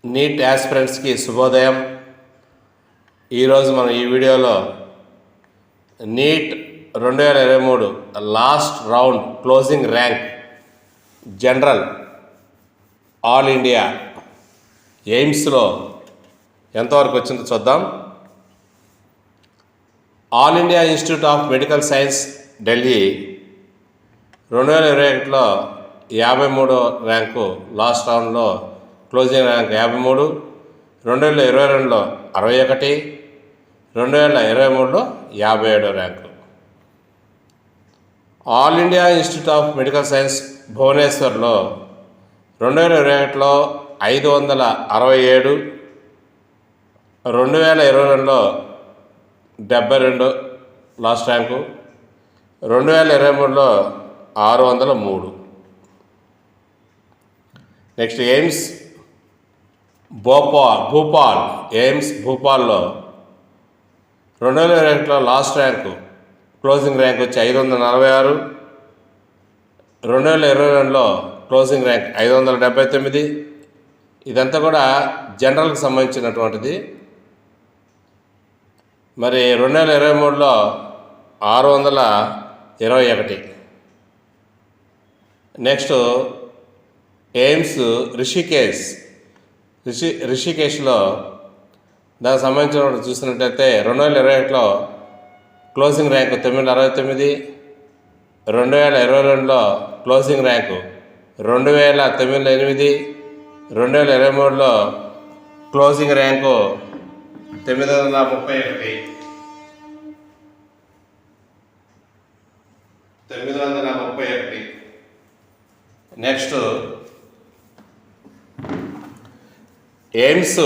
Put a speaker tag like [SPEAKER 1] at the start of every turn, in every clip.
[SPEAKER 1] Neat యాస్పిరెంట్స్కి శుభోదయం. ఈరోజు మనం ఈ వీడియోలో NEET 2023 last round closing rank general all India ఎయిమ్స్లో ఎంతవరకు వచ్చిందో చూద్దాం. All India Institute of Medical Science Delhi 2021లో 53వ ర్యాంకు, లాస్ట్ రౌండ్లో క్లోజింగ్ ర్యాంక్ 53, 2022లో 61, 2023లో 57వ rank. All India Institute of Medical Science భువనేశ్వర్లో 2021లో 567, 2022లో 72 లాస్ట్ ర్యాంకు, 2023లో 603. నెక్స్ట్ ఎయిమ్స్ భూపాల్ ఎయిమ్స్ భూపాల్లో 2021లో లాస్ట్ ర్యాంకు క్లోజింగ్ ర్యాంక్ వచ్చి 546, 2022లో క్లోజింగ్ ర్యాంక్ 579. ఇదంతా కూడా జనరల్కి సంబంధించినటువంటిది. మరి 2023లో 621. నెక్స్ట్ ఎయిమ్స్ రిషికేష్లో దానికి సంబంధించిన చూసినట్లయితే 2021లో క్లోజింగ్ ర్యాంకు 969, 2022లో క్లోజింగ్ ర్యాంకు 2008, 2023లో closing rank 931. Next AIIMS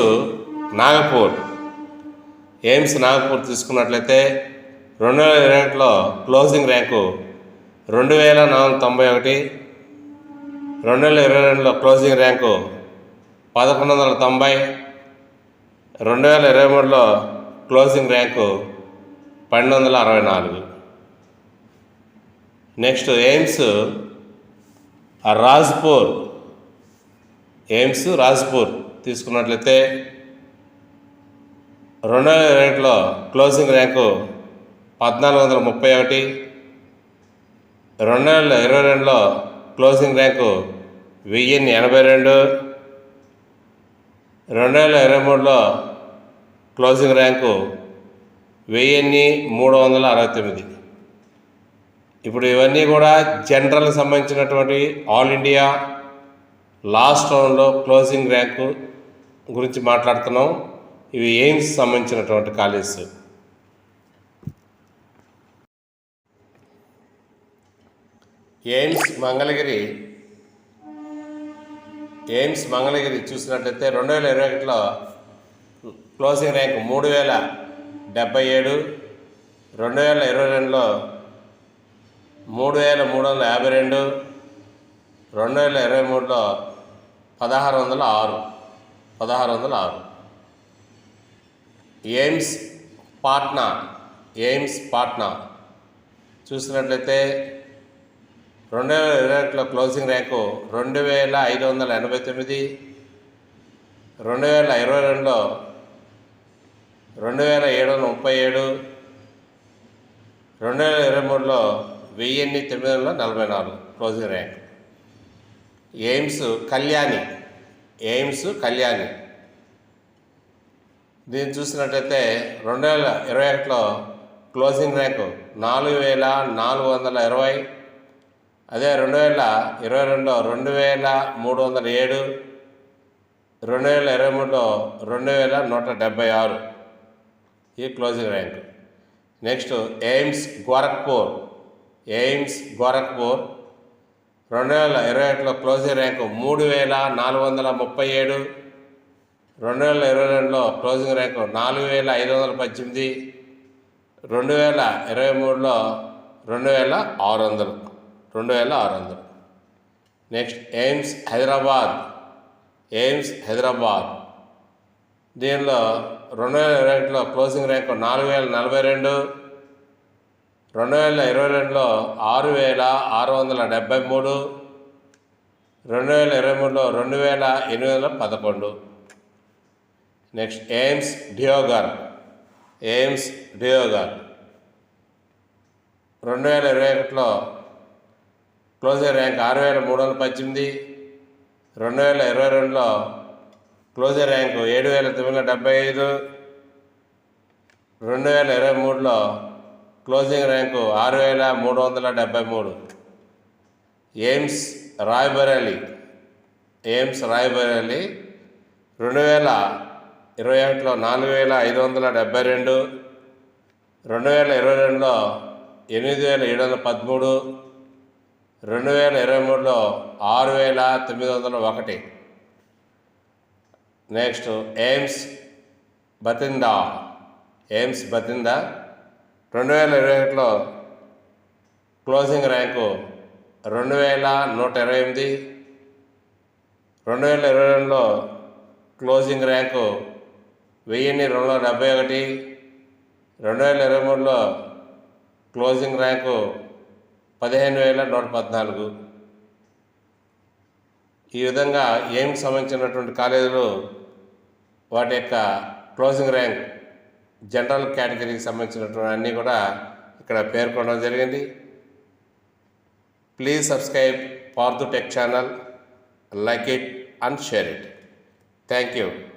[SPEAKER 1] Nagpur తీసుకున్నట్లయితే 2021లో క్లోజింగ్ ర్యాంకు 2491, 2022లో క్లోజింగ్ ర్యాంకు 1190, 2023లో closing rank 1264. Next AIIMS Raipur తీసుకున్నట్లయితే 2021లో క్లోజింగ్ ర్యాంకు 1431, 2022లో క్లోజింగ్ ర్యాంకు 1082, 2023లో క్లోజింగ్ ర్యాంకు 1369. ఇప్పుడు ఇవన్నీ కూడా జనరల్కి సంబంధించినటువంటి ఆల్ ఇండియా లాస్ట్ రౌండ్లో క్లోజింగ్ ర్యాంకు గురించి మాట్లాడుతున్నాం. ఇవి ఎయిమ్స్ సంబంధించినటువంటి కాలేజెస్. ఎయిమ్స్ మంగళగిరి చూసినట్లయితే 2021లో క్లోజింగ్ ర్యాంకు 3077, 2022లో 3352, 2023లో 1606. ఎయిమ్స్ పాట్నా చూసినట్లయితే 2021లో క్లోజింగ్ ర్యాంకు 2589, 2022లో 2737, 2023లో 1944 క్లోజింగ్ ర్యాంక్. ఎయిమ్స్ కళ్యాణి దీన్ని చూసినట్టయితే 2021లో క్లోజింగ్ ర్యాంకు 4420, అదే 2022లో 2307, 2023లో 2176 ఈ closing rank. Next AIIMS Gorakhpur 2021లో క్లోజింగ్ ర్యాంకు 3437, 2022లో క్లోజింగ్ ర్యాంకు 4518, 2023లో 2600. నెక్స్ట్ ఎయిమ్స్ హైదరాబాద్ దీనిలో 2021లో క్లోజింగ్ ర్యాంకు 4042, 2022లో 6673, 2023లో 2811. నెక్స్ట్ ఎయిమ్స్ డియోగర్ 2021లో క్లోజింగ్ ర్యాంక్ 6318, 2022లో క్లోజింగ్ ర్యాంకు 7975, 2023లో క్లోజింగ్ ర్యాంకు 6373. ఎయిమ్స్ రాయ్బరేలీ 2021లో 4572, 2022లో 8713, 2023లో 6901. నెక్స్ట్ ఎయిమ్స్ బతిండా 2021లో క్లోజింగ్ ర్యాంకు 2128, 2022లో క్లోజింగ్ ర్యాంకు 1271, 2023లో క్లోజింగ్ ర్యాంకు 15114. ఈ విధంగా ఎయిమ్స్ సంబంధించినటువంటి కాలేజీలు వాటి యొక్క క్లోజింగ్ ర్యాంక్ జనరల్ కేటగిరీకి సంబంధించినటువంటి అన్నీ కూడా ఇక్కడ పేర్కొనడం జరిగింది. Please subscribe Partha tech channel, like it and share it. Thank you.